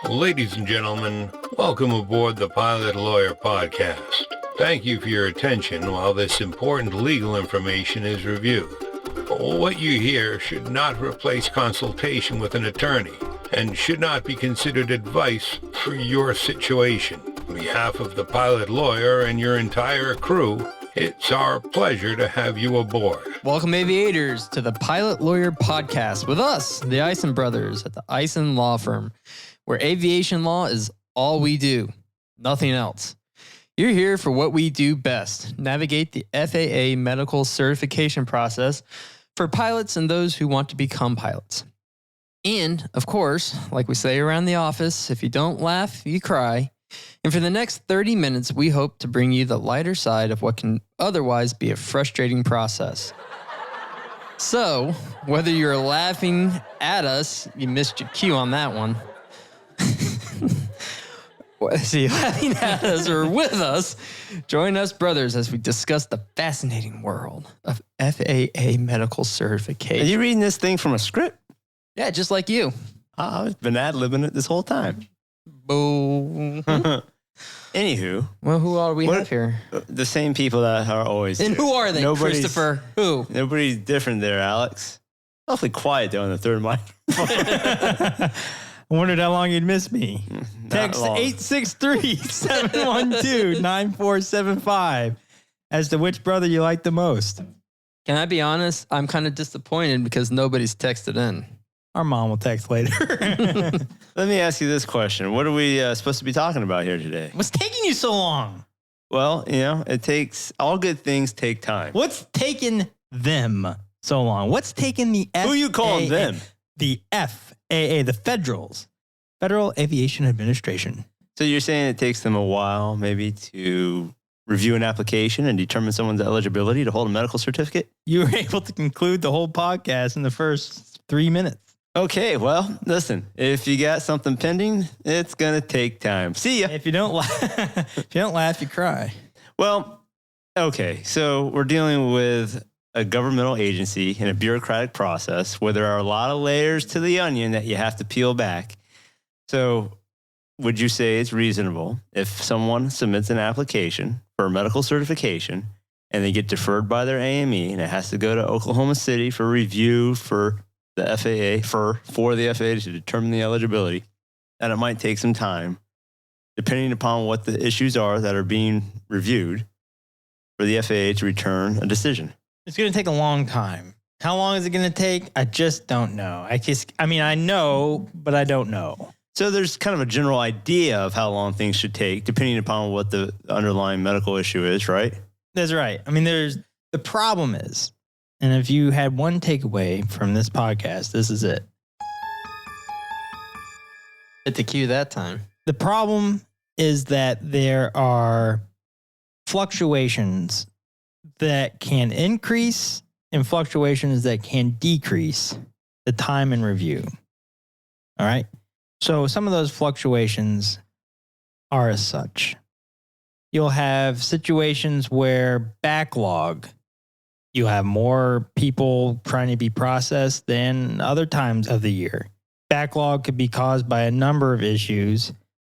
Ladies and gentlemen, welcome aboard the Pilot Lawyer Podcast. Thank you for your attention while this important legal information is reviewed. What you hear should not replace consultation with an attorney and should not be considered advice for your situation. On behalf of the Pilot Lawyer and your entire crew, it's our pleasure to have you aboard. Welcome, aviators, to the Pilot Lawyer Podcast with us, the Eisen brothers at the Eisen Law Firm, where aviation law is all we do, nothing else. You're here for what we do best, navigate the FAA medical certification process for pilots and those who want to become pilots. And, of course, like we say around the office, if you don't laugh, you cry. And for the next 30 minutes, we hope to bring you the lighter side of what can otherwise be a frustrating process. So, whether you're laughing at us, you missed your cue on that one. See, laughing at us or with us, join us brothers as we discuss the fascinating world of FAA medical certification. Are you reading this thing from a script? Yeah, just like you. I've been ad-libbing it this whole time. Boo. Anywho. Well, who are we have here? The same people that are always And here. who are they, Christopher? Who? Nobody's different there, Alex. Awfully quiet there on the third mic. I wondered how long you'd miss me. Text long. 863-712-9475 as to which brother you like the most. Can I be honest? I'm kind of disappointed because nobody's texted in. Our mom will text later. Let me ask you this question. What are we supposed to be talking about here today? What's taking you so long? Well, it takes, all good things take time. What's taking them so long? What's taking the FAA? Who you calling them? The FAA, the Federal Aviation Administration. So you're saying it takes them a while maybe to review an application and determine someone's eligibility to hold a medical certificate? You were able to conclude the whole podcast in the first 3 minutes. Okay, well, listen, if you got something pending, it's going to take time. See ya. If you don't laugh, you cry. Well, okay, so we're dealing with a governmental agency and a bureaucratic process where there are a lot of layers to the onion that you have to peel back. So would you say it's reasonable if someone submits an application for a medical certification and they get deferred by their AME and it has to go to Oklahoma City for review for the FAA, for the FAA to determine the eligibility, and it might take some time, depending upon what the issues are that are being reviewed, for the FAA to return a decision? It's going to take a long time. How long is it going to take? I just don't know. I know, but I don't know. So there's kind of a general idea of how long things should take, depending upon what the underlying medical issue is, right? That's right. The problem is, and if you had one takeaway from this podcast, this is it. Hit the cue that time. The problem is that there are fluctuations that can increase and fluctuations that can decrease the time in review. All right. So some of those fluctuations are as such. You'll have situations where you'll have more people trying to be processed than other times of the year. Backlog could be caused by a number of issues.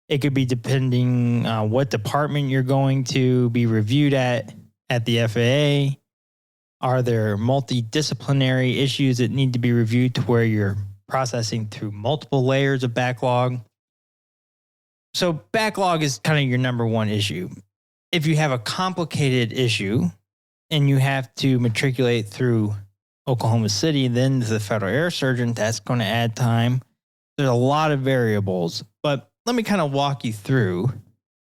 It could be depending on what department you're going to be reviewed at the FAA. Are there multidisciplinary issues that need to be reviewed to where you're processing through multiple layers of backlog? So backlog is kind of your number one issue. If you have a complicated issue and you have to matriculate through Oklahoma City, then to the Federal Air Surgeon, that's going to add time. There's a lot of variables, but let me kind of walk you through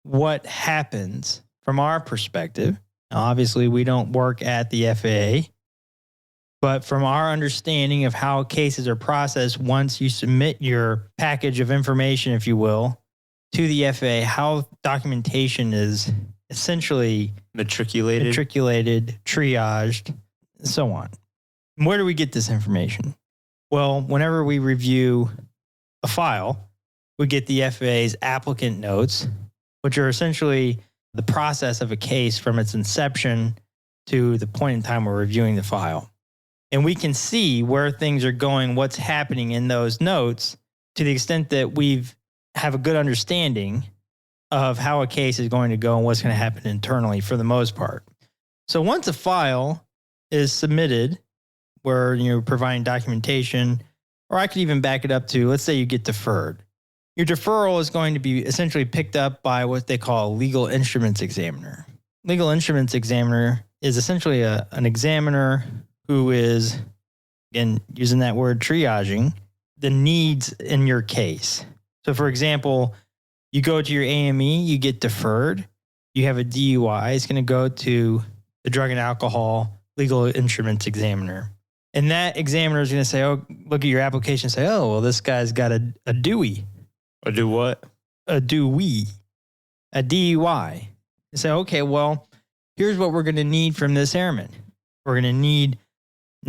what happens from our perspective. Now, obviously, we don't work at the FAA, but from our understanding of how cases are processed once you submit your package of information, if you will, to the FAA, how documentation is essentially Matriculated, triaged, and so on. Where do we get this information? Well, whenever we review a file, we get the FAA's applicant notes, which are essentially the process of a case from its inception to the point in time we're reviewing the file. And we can see where things are going, what's happening in those notes, to the extent that we've have a good understanding of how a case is going to go and what's going to happen internally for the most part. So once a file is submitted where you're providing documentation, or I could even back it up to, let's say you get deferred. Your deferral is going to be essentially picked up by what they call a legal instruments examiner. Legal instruments examiner is essentially an examiner who is, again, using that word, triaging the needs in your case. So for example, you go to your AME, you get deferred, you have a DUI, it's going to go to the drug and alcohol legal instruments examiner. And that examiner is going to say, oh, look at your application and say, oh, well, this guy's got a DUI. Or do what? A DUI. A DUI. And say, okay, well, here's what we're going to need from this airman. We're going to need,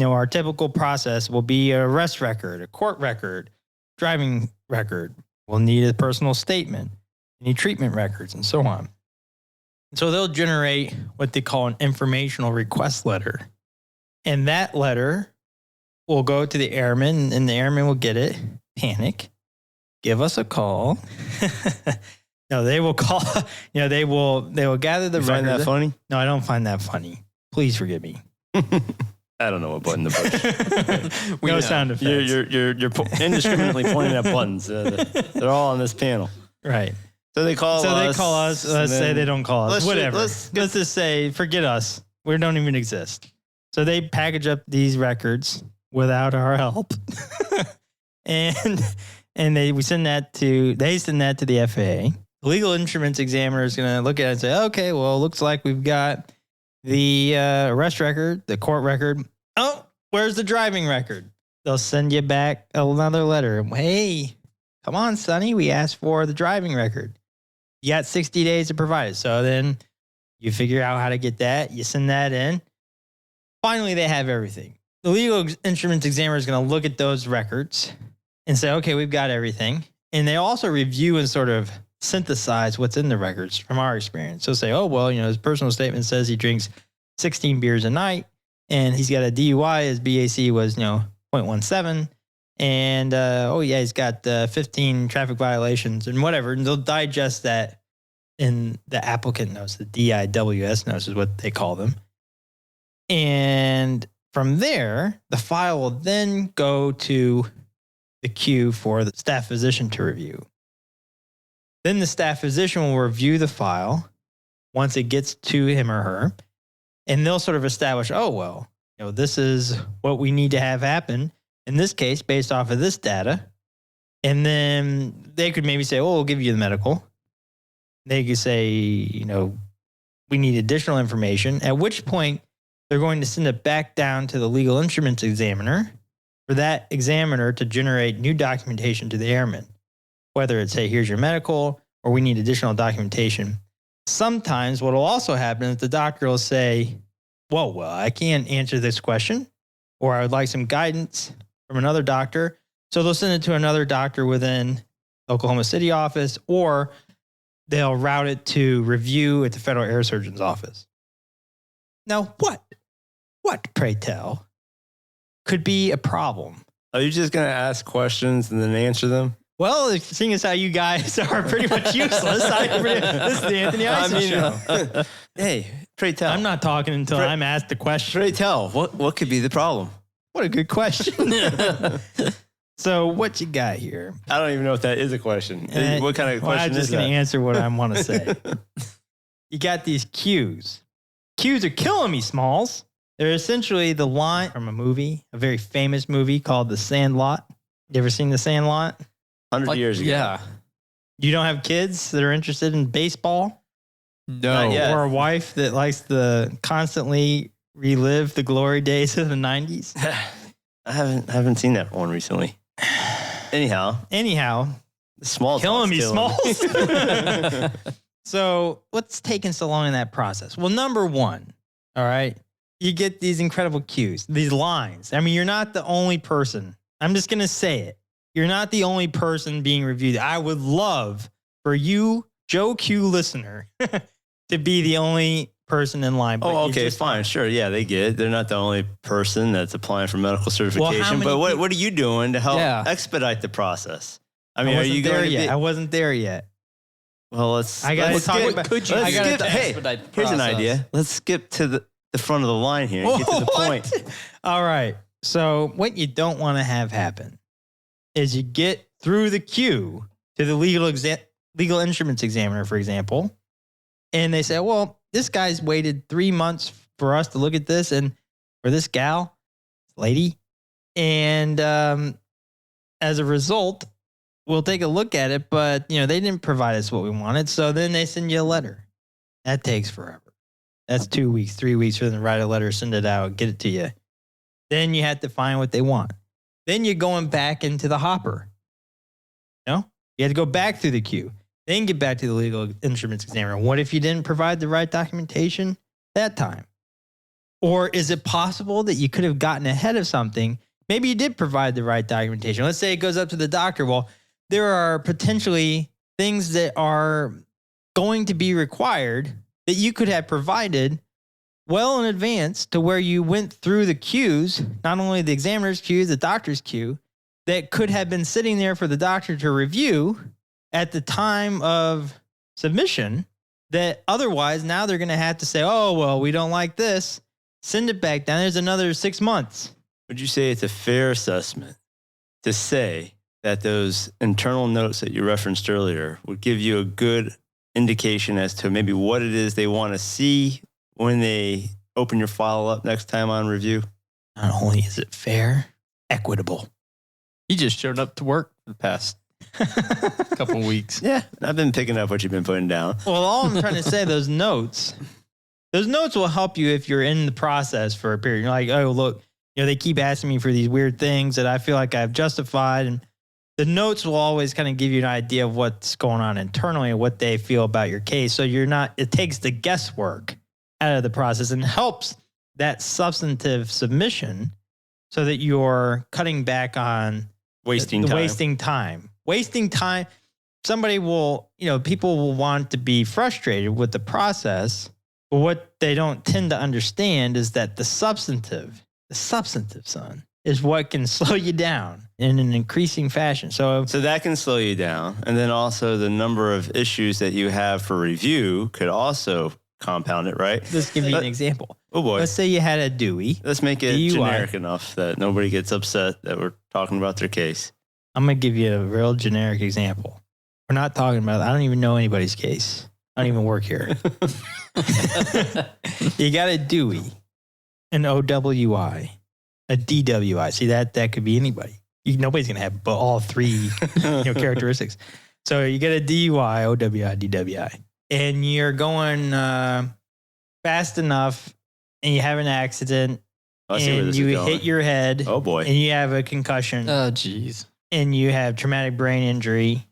our typical process will be an arrest record, a court record, driving record. We'll need a personal statement, any treatment records, and so on. So they'll generate what they call an informational request letter. And that letter will go to the airman, and the airman will get it, panic, give us a call. No, they will call, they will gather the record. Find that funny? No, I don't find that funny. Please forgive me. I don't know what button to push. No sound effects. You're indiscriminately pointing at buttons. They're all on this panel. Right. So they call us. They call us. Let's say they don't call us. Whatever. Let's just say, forget us. We don't even exist. So they package up these records without our help. and we send that to the FAA. The legal instruments examiner is going to look at it and say, okay, well, it looks like we've got the arrest record, the court record. Oh, where's the driving record? They'll send you back another letter. Hey, come on, Sonny. We asked for the driving record. You got 60 days to provide it. So then you figure out how to get that. You send that in. Finally, they have everything. The legal instruments examiner is going to look at those records and say, okay, we've got everything. And they also review and sort of synthesize what's in the records from our experience. So say, oh, well, his personal statement says he drinks 16 beers a night and he's got a DUI. His BAC was, 0.17. And, he's got 15 traffic violations and whatever. And they'll digest that in the applicant notes, the DIWS notes is what they call them. And from there, the file will then go to the queue for the staff physician to review. Then the staff physician will review the file once it gets to him or her, and they'll sort of establish, oh, well, this is what we need to have happen in this case based off of this data. And then they could maybe say, oh, we'll give you the medical. They could say, we need additional information, at which point they're going to send it back down to the legal instruments examiner for that examiner to generate new documentation to the airman. Whether it's, hey, here's your medical, or we need additional documentation. Sometimes what will also happen is the doctor will say, well, I can't answer this question, or I would like some guidance from another doctor. So they'll send it to another doctor within the Oklahoma City office, or they'll route it to review at the Federal Air Surgeon's office. Now, what, pray tell, could be a problem? Are you just going to ask questions and then answer them? Well, seeing as how you guys are pretty much useless, this is the Anthony Ison show. Hey, pray tell. I'm not talking until I'm asked the question. Pray tell, what could be the problem? What a good question. So what you got here? I don't even know if that is a question. What kind of question is that? I'm just going to answer what I want to say. You got these cues. Cues are killing me, Smalls. They're essentially the line from a movie, a very famous movie called The Sandlot. You ever seen The Sandlot? 100 years ago. Yeah. You don't have kids that are interested in baseball? No. Or a wife that likes to constantly relive the glory days of the 90s? I haven't seen that one recently. Anyhow, the small killing me, Smalls. So what's taking so long in that process? Well, number one, all right, you get these incredible cues, these lines. I mean, you're not the only person. I'm just going to say it. You're not the only person being reviewed. I would love for you, Joe Q listener, to be the only person in line. Oh, okay, fine. Sure. Yeah, they get it. They're not the only person that's applying for medical certification. But what are you doing to help expedite the process? I mean, are you going yet? I wasn't there yet. Well, I got to talk about. Could you? Hey, here's an idea. Let's skip to the front of the line here and get to the point. All right. So what you don't want to have happen is you get through the queue to the legal instruments examiner, for example, and they say, well, this guy's waited 3 months for us to look at this, and for this lady, and as a result, we'll take a look at it, but they didn't provide us what we wanted, so then they send you a letter. That takes forever. That's 2 weeks, 3 weeks for them to write a letter, send it out, get it to you. Then you have to find what they want. Then you're going back into the hopper. You have to go back through the queue. Then get back to the legal instruments examiner. What if you didn't provide the right documentation that time? Or is it possible that you could have gotten ahead of something? Maybe you did provide the right documentation. Let's say it goes up to the doctor. Well, there are potentially things that are going to be required that you could have provided well in advance to where you went through the queues, not only the examiner's queue, the doctor's queue, that could have been sitting there for the doctor to review at the time of submission, that otherwise now they're going to have to say, oh, well, we don't like this. Send it back down. There's another 6 months. Would you say it's a fair assessment to say that those internal notes that you referenced earlier would give you a good indication as to maybe what it is they want to see when they open your file up next time on review? Not only is it fair, equitable. He just showed up to work for the past couple of weeks. Yeah, I've been picking up what you've been putting down. Well, all I'm trying to say, those notes will help you if you're in the process for a period. You're like, oh, look, they keep asking me for these weird things that I feel like I've justified. And the notes will always kind of give you an idea of what's going on internally and what they feel about your case. So it takes the guesswork out of the process and helps that substantive submission so that you're cutting back on wasting time. Wasting time. Somebody will, people will want to be frustrated with the process, but what they don't tend to understand is that the substantive, son, is what can slow you down in an increasing fashion. So that can slow you down. And then also the number of issues that you have for review could also compound it, right? Let's give you an example. Oh boy. Let's say you had a Dewey. Let's make it DUI. Generic enough that nobody gets upset that we're talking about their case. I'm going to give you a real generic example. We're not talking about, I don't even know anybody's case. I don't even work here. You got a Dewey, an OWI, a DWI. See, that could be anybody. Nobody's going to have all three characteristics. So you get a DUI, OWI, DWI, and you're going fast enough and you have an accident and you hit your head. Oh, boy. And you have a concussion. Oh, geez. And you have traumatic brain injury.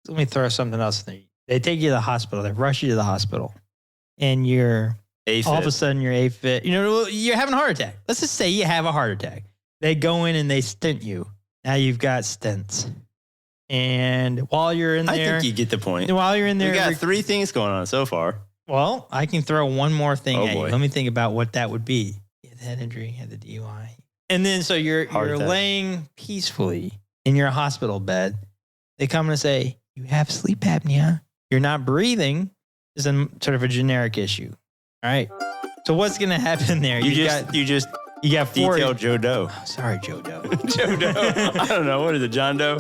Let me throw something else in there. They take you to the hospital. They rush you to the hospital. And you're AFib. All of a sudden you're AFib. You're having a heart attack. Let's just say you have a heart attack. They go in and they stent you. Now you've got stents. And while you're in there. I think you get the point. While you're in there. We got three things going on so far. Well, I can throw one more thing at boy. you. Let me think about what that would be. You had the head injury, you had the DUI. And then so you're laying peacefully in your hospital bed. They come and say, you have sleep apnea. You're not breathing. Is a sort of a generic issue. All right. So what's going to happen there? You just got four. Detail Joe Doe. Oh, sorry, Joe Doe. Joe Doe. I don't know. What is it, John Doe?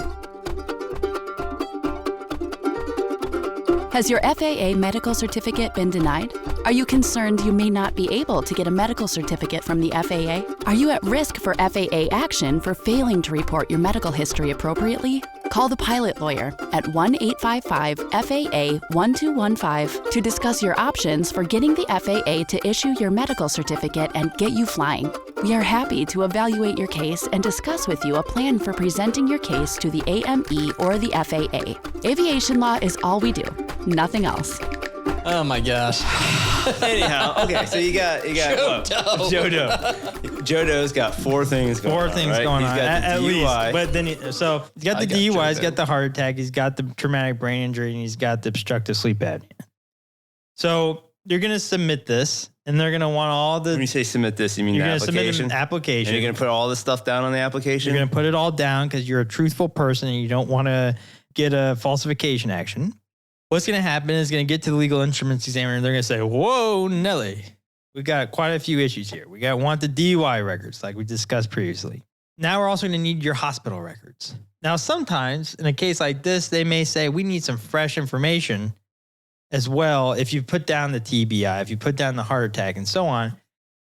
Has your FAA medical certificate been denied? Are you concerned you may not be able to get a medical certificate from the FAA? Are you at risk for FAA action for failing to report your medical history appropriately? Call the pilot lawyer at 1-855-FAA-1215 to discuss your options for getting the FAA to issue your medical certificate and get you flying. We are happy to evaluate your case and discuss with you a plan for presenting your case to the AME or the FAA. Aviation law is all we do, nothing else. Oh my gosh. Anyhow, okay, so you got Joe Doe. Joe Doe's got four things going on. Going He's on. got the At DUI. least. But then he's got the DUI, he's got the heart attack, he's got the traumatic brain injury, and he's got the obstructive sleep apnea. So you're going to submit this, and they're going to want all the. When you say submit this, you mean You're the going to submit application? an application. And you're going to put all this stuff down on the application? You're going to put it all down because you're a truthful person and you don't want to get a falsification action. What's going to happen is going to get to the legal instruments examiner, and they're going to say, whoa, Nelly, we got quite a few issues here. We want the DUI records like we discussed previously. Now we're also going to need your hospital records. Now, sometimes in a case like this, they may say we need some fresh information as well. If you put down the TBI, if you put down the heart attack and so on,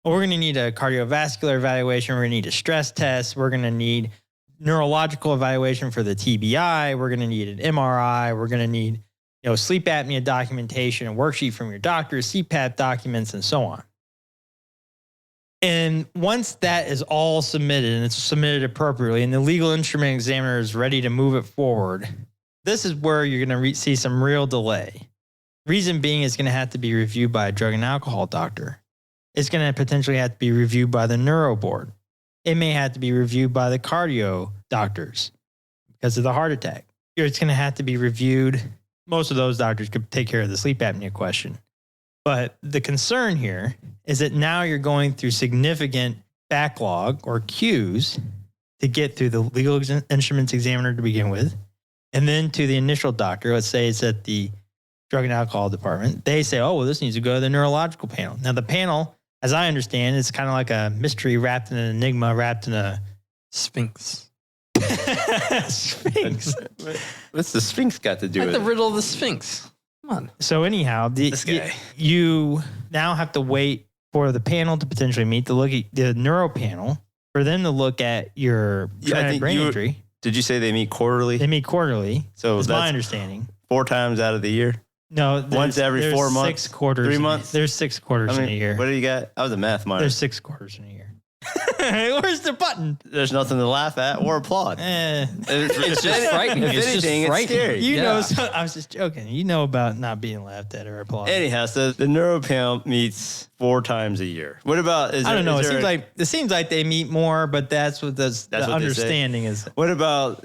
well, we're going to need a cardiovascular evaluation. We're going to need a stress test. We're going to need neurological evaluation for the TBI. We're going to need an MRI. We're going to need, sleep apnea documentation, a worksheet from your doctor, CPAP documents, and so on. And once that is all submitted and it's submitted appropriately and the legal instrument examiner is ready to move it forward, this is where you're going to see some real delay. Reason being, it's going to have to be reviewed by a drug and alcohol doctor. It's going to potentially have to be reviewed by the neuro board. It may have to be reviewed by the cardio doctors because of the heart attack. It's going to have to be reviewed. Most of those doctors could take care of the sleep apnea question. But the concern here is that now you're going through significant backlog or queues to get through the legal instruments examiner to begin with, and then to the initial doctor. Let's say it's at the drug and alcohol department. They say, oh, well, this needs to go to the neurological panel. Now, the panel, as I understand, is kind of like a mystery wrapped in an enigma, wrapped in a Sphinx. Sphinx. What's the Sphinx got to do Like with the it? riddle of the Sphinx. Come on. So anyhow, This guy. you now have to wait for the panel to potentially meet to look at the neuro panel for them to look at your traumatic brain injury. Did you say they meet quarterly? They meet quarterly. So is my that's understanding. 4 times out of the year? No, Once every 4 months? 6 quarters. 3 months? There's 6 quarters in a year. What do you got? I was a math minor. There's 6 quarters in a year. Where's the button? There's nothing to laugh at or applaud. It's just frightening. If It's just anything, it's frightening. scary. You Yeah. know, I was just joking. You know about not being laughed at or applauded. Anyhow, so the neuro panel meets 4 times a year. What about? I don't know. It seems like they meet more, but that's what the what they say. understanding is. What about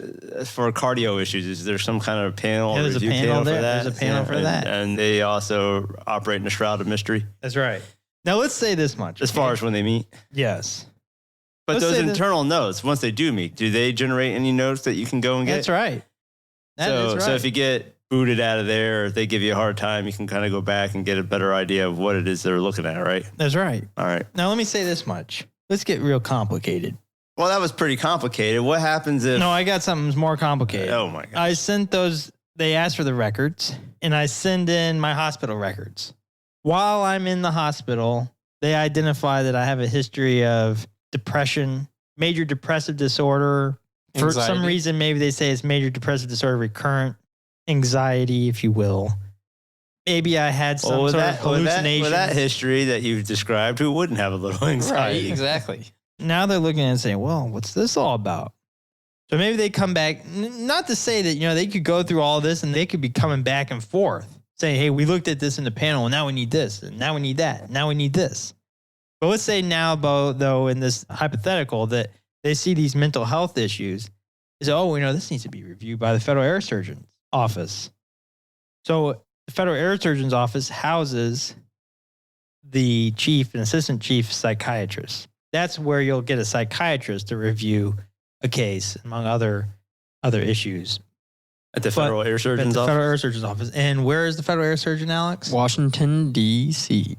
for cardio issues? Is there some kind of panel? Yeah, or there's a review panel there. for that? There's a panel for that. And they also operate in a shroud of mystery That's right. Now let's say this much. as far as when they meet. yes, But Let's those say that- internal notes, once they do meet, do they generate any notes that you can go and get? that's right. That is right. So if you get booted out of there, or if they give you a hard time, you can kind of go back and get a better idea of what it is they're looking at, right? That's right. All right. Now let me say this much. Let's get real complicated. Well, that was pretty complicated. What happens if? No, I got something more complicated. Oh my God. I sent those. They asked for the records, and I send in my hospital records. While I'm in the hospital, they identify that I have a history of depression, major depressive disorder. For some Anxiety. reason, maybe they say it's major depressive disorder, recurrent anxiety, if you will. Maybe I had some Well, sort of hallucination. with that history that you've described, who wouldn't have a little Right, anxiety? exactly. Now they're looking at it and saying, well, what's this all about? So maybe they come back, not to say that, they could go through all this and they could be coming back and forth saying, hey, we looked at this in the panel and now we need this and now we need that. Now we need this. But let's say now, though, in this hypothetical that they see these mental health issues, is, this needs to be reviewed by the Federal Air Surgeon's office. So the Federal Air Surgeon's office houses the chief and assistant chief psychiatrist. That's where you'll get a psychiatrist to review a case, among other issues. At the Federal Air At Surgeon's the office? Federal Air Surgeon's office. And where is the Federal Air Surgeon, Alex? Washington, D.C.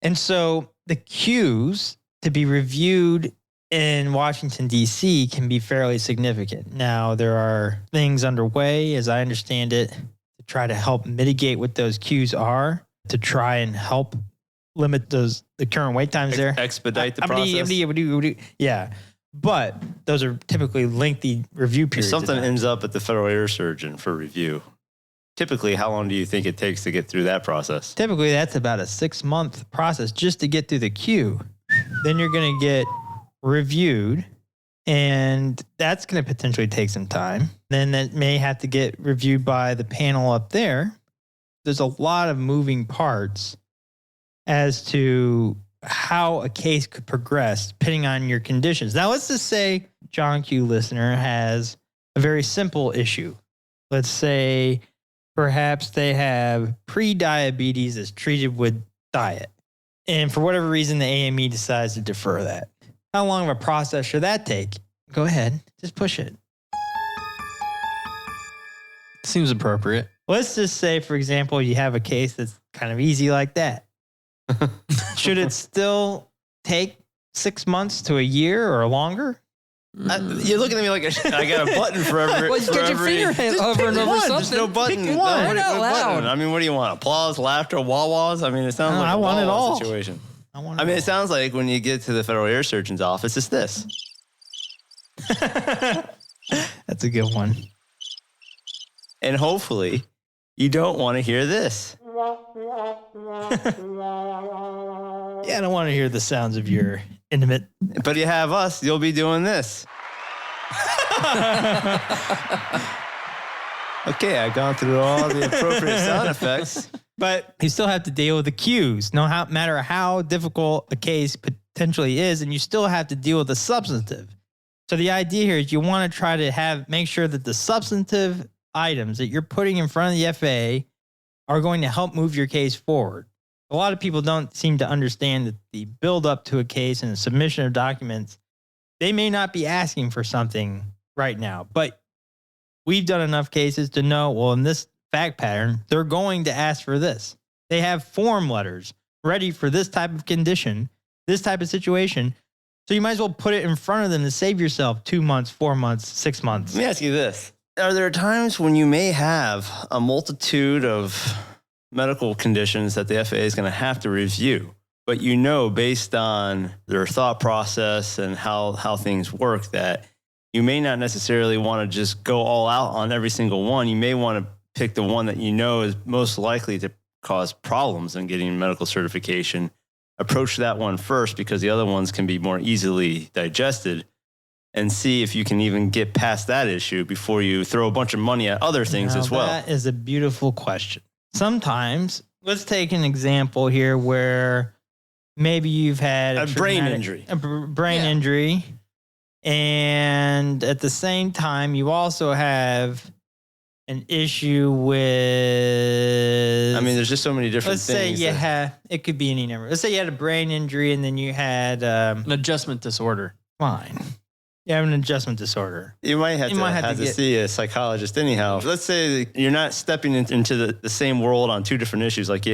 And so the queues to be reviewed in Washington, D.C. can be fairly significant. Now, there are things underway, as I understand it, to try to help mitigate what those queues are, to try and help limit the current wait times there. Expedite the process? Yeah. But those are typically lengthy review If periods. something ends up at the Federal Air Surgeon for review, typically, how long do you think it takes to get through that process? Typically, that's about a 6-month process just to get through the queue. Then you're going to get reviewed, and that's going to potentially take some time. Then that may have to get reviewed by the panel up there. There's a lot of moving parts as to how a case could progress depending on your conditions. Now, let's just say John Q. listener has a very simple issue. Let's say perhaps they have pre-diabetes that's treated with diet. And for whatever reason, the AME decides to defer that. How long of a process should that take? Go ahead. Just push it. Seems appropriate. Let's just say, for example, you have a case that's kind of easy like that. Should it still take 6 months to a year or longer? You're looking at me like I got a button for every. Well, you get your finger Just over pick and over one. something. There's no button. Pick one. What Out loud. button? I mean, what do you want? Applause, laughter, wah-wahs? I mean, it sounds No, like I a want it wah-wah all. situation. I want I mean, it sounds like when you get to the Federal Air Surgeon's office, it's this. That's a good one. And hopefully, you don't want to hear this. Yeah, I don't want to hear the sounds of your intimate. But you have us, you'll be doing this. Okay, I've gone through all the appropriate sound effects. But you still have to deal with the cues, no matter how difficult a case potentially is, and you still have to deal with the substantive. So the idea here is you want to try to make sure that the substantive items that you're putting in front of the FAA are going to help move your case forward. A lot of people don't seem to understand that the build up to a case and the submission of documents, they may not be asking for something right now, but we've done enough cases to know, well, in this fact pattern, they're going to ask for this. They have form letters ready for this type of condition, this type of situation. So you might as well put it in front of them to save yourself 2 months, 4 months, 6 months. Let me ask you this. Are there times when you may have a multitude of medical conditions that the FAA is going to have to review, but you know based on their thought process and how things work that you may not necessarily want to just go all out on every single one. You may want to pick the one that you know is most likely to cause problems in getting medical certification. Approach that one first because the other ones can be more easily digested, and see if you can even get past that issue before you throw a bunch of money at other things as well. That is a beautiful question. Sometimes, let's take an example here where maybe you've had A brain injury. A brain injury, and at the same time, you also have an issue with. I mean, there's just so many different let's say things. you had. It could be any number. Let's say you had a brain injury, and then you had An adjustment disorder. fine. You have an adjustment disorder. You might have to see a psychologist anyhow. Let's say that you're not stepping into the same world on two different issues, like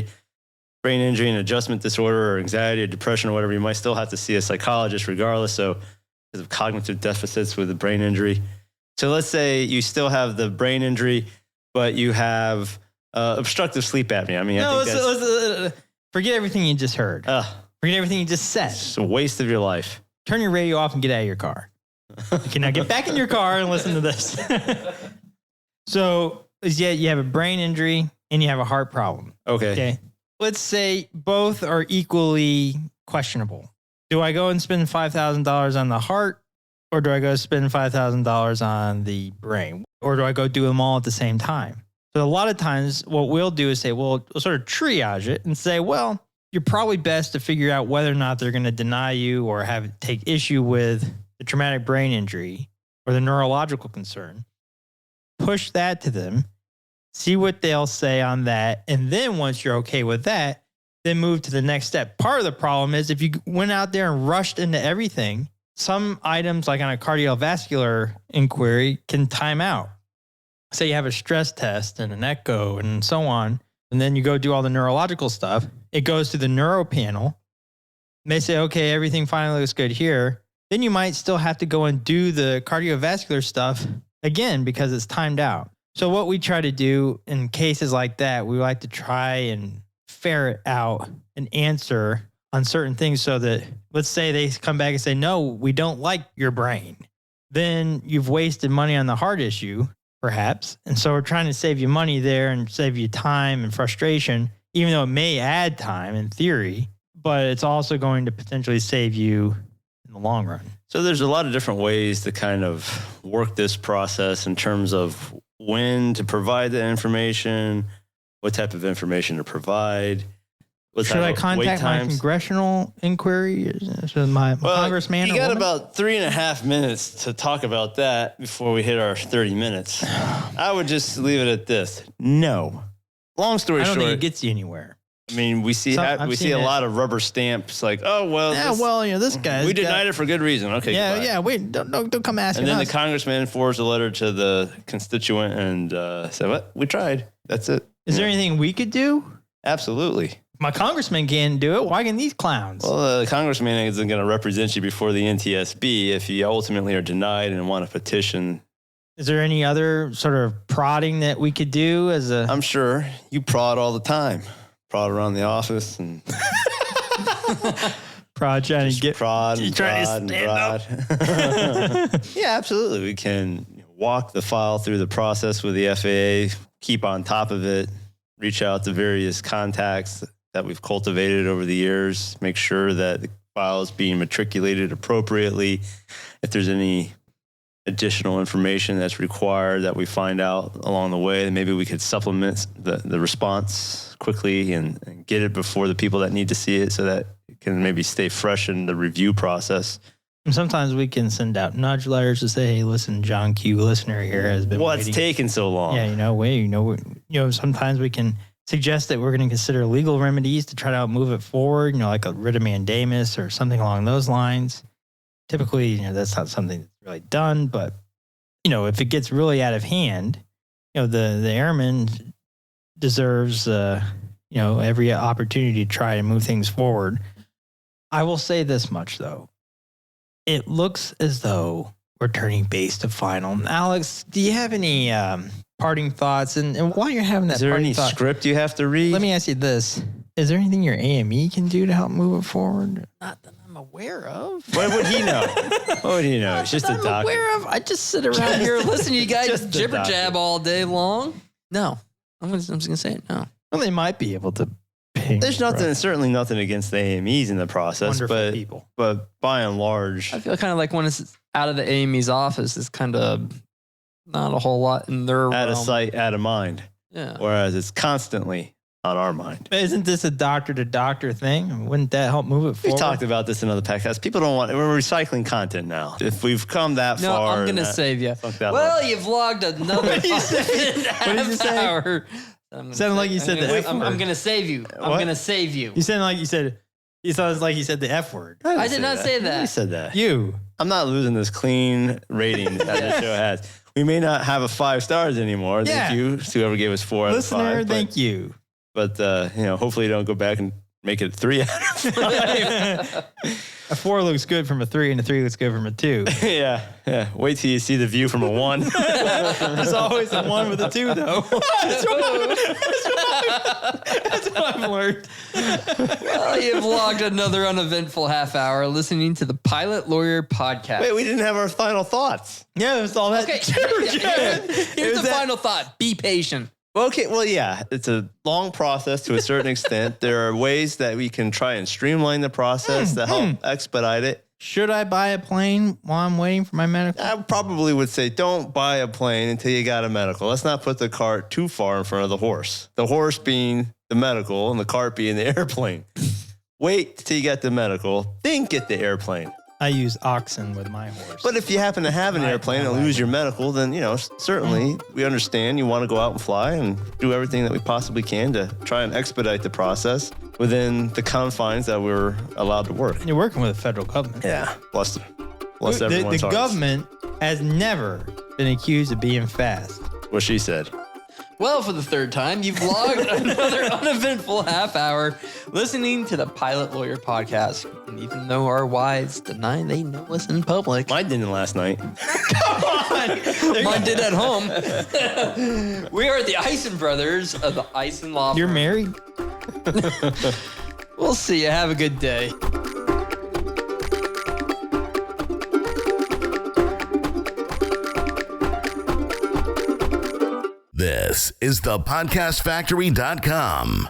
brain injury and adjustment disorder or anxiety or depression or whatever. You might still have to see a psychologist regardless. So because of cognitive deficits with the brain injury. So let's say you still have the brain injury, but you have obstructive sleep apnea. I mean, I think that's forget everything you just heard. Forget everything you just said. it's a waste of your life. Turn your radio off and get out of your car. Okay, now get back in your car and listen to this. So, you have a brain injury and you have a heart problem. Okay. Let's say both are equally questionable. Do I go and spend $5,000 on the heart, or do I go spend $5,000 on the brain? Or do I go do them all at the same time? So a lot of times what we'll do is say, we'll sort of triage it and say, well, you're probably best to figure out whether or not they're going to deny you or take issue with the traumatic brain injury or the neurological concern. Push that to them, see what they'll say on that. And then once you're okay with that, then move to the next step. Part of the problem is if you went out there and rushed into everything, some items like on a cardiovascular inquiry can time out. Say you have a stress test and an echo and so on, and then you go do all the neurological stuff. It goes to the neuro panel. They say, okay, everything finally looks good here. Then you might still have to go and do the cardiovascular stuff again because it's timed out. So what we try to do in cases like that, we like to try and ferret out an answer on certain things so that, let's say they come back and say, no, we don't like your brain. Then you've wasted money on the heart issue, perhaps. And so we're trying to save you money there and save you time and frustration, even though it may add time in theory, but it's also going to potentially save you in the long run. So there's a lot of different ways to kind of work this process in terms of when to provide the information, what type of information to provide. Should I contact my congressional inquiry? My congressman? You got about 3.5 minutes to talk about that before we hit our 30 minutes. I would just leave it at this. No. Long story short. I don't think it gets you anywhere. I mean, we see I've we see seen a it. lot of rubber stamps like, oh well, Yeah, well, this guy. we denied it for good reason. Okay, Yeah, goodbye. yeah. Wait, don't come asking And then us. the congressman forwards a letter to the constituent and said, "What? We tried. That's it." Is there anything we could do? Absolutely. My congressman can't do it. Why can these clowns? Well, the congressman isn't going to represent you before the NTSB if you ultimately are denied and want to petition. Is there any other sort of prodding that we could do as a? I'm sure you prod all the time. Prod around the office and Prod trying to get prod and trying prod to and stand prod. Yeah, absolutely. We can walk the file through the process with the FAA, keep on top of it, reach out to various contacts that we've cultivated over the years, make sure that the file is being matriculated appropriately. If there's any additional information that's required that we find out along the way, then maybe we could supplement the response quickly and get it before the people that need to see it so that it can maybe stay fresh in the review process. And sometimes we can send out nudge letters to say, "Hey, listen, John Q. listener here has been What's waiting." taking so long? Yeah, sometimes we can suggest that we're going to consider legal remedies to try to move it forward. Like a writ of mandamus or something along those lines. Typically, that's not something that's really done, but if it gets really out of hand, the airman deserves every opportunity to try to move things forward. I will say this much though. It looks as though we're turning base to final. Alex, do you have any parting thoughts? And while you're having that Is there parting any thought, script you have to read? let me ask you this. Is there anything your AME can do to help move it forward? Not that I'm aware of. What would he know? What would he know? It's just a I'm doctor. aware of. I just sit around here listening to you guys Just a jibber doctor. jab all day long. No, I'm just gonna say it. No. Well, they might be able to ping. There's certainly nothing against the AMEs in the process, Wonderful people. but by and large, I feel kind of like when it's out of the AME's office, it's kind of not a whole lot in their out of realm. sight, out of mind. Yeah. Whereas it's constantly on our mind. But isn't this a doctor to doctor thing? Wouldn't that help move it We've forward? talked about this in other podcasts. People don't want. We're recycling content now. If we've come that No, far, I'm gonna save you. fuck that Well, one. you vlogged another What did you say? half What did you say? hour. Sounded like you said the F I'm word. gonna save you. I'm What? gonna save you. You sound like you said. You sounds like you said the F word. I did not say that. You said that. You. I'm not losing this clean rating that the show has. We may not have a 5 stars anymore. Yeah. Thank you to whoever gave us 4 out of 5. Listener, thank you. But hopefully you don't go back and make it 3 out of 5. A 4 looks good from a 3, and a 3 looks good from a 2. yeah. Wait till you see the view from a 1. There's always a 1 with a 2, though. That's what I've learned. Well, you vlogged another uneventful half hour listening to the Pilot Lawyer Podcast. Wait, we didn't have our final thoughts. Yeah, it was all that. Okay, here's the final thought. Be patient. Okay, well, yeah, it's a long process to a certain extent. There are ways that we can try and streamline the process to help expedite it. Should I buy a plane while I'm waiting for my medical? I probably would say don't buy a plane until you got a medical. Let's not put the cart too far in front of the horse. The horse being the medical and the cart being the airplane. Wait till you get the medical, then get the airplane. I use oxen with my horse. But if you happen to have an airplane and lose your medical, then, certainly we understand you want to go out and fly and do everything that we possibly can to try and expedite the process within the confines that we're allowed to work. You're working with the federal government. Yeah. Bless The everyone's hearts. government has never been accused of being fast. What she said. Well, for the third time, you've logged another uneventful half hour listening to the Pilot Lawyer Podcast. And even though our wives deny they know us in public, Mine didn't last night. mine did at home. We are the Eisen brothers of the Eisen Law You're Firm. married? We'll see you. Have a good day. This is thepodcastfactory.com.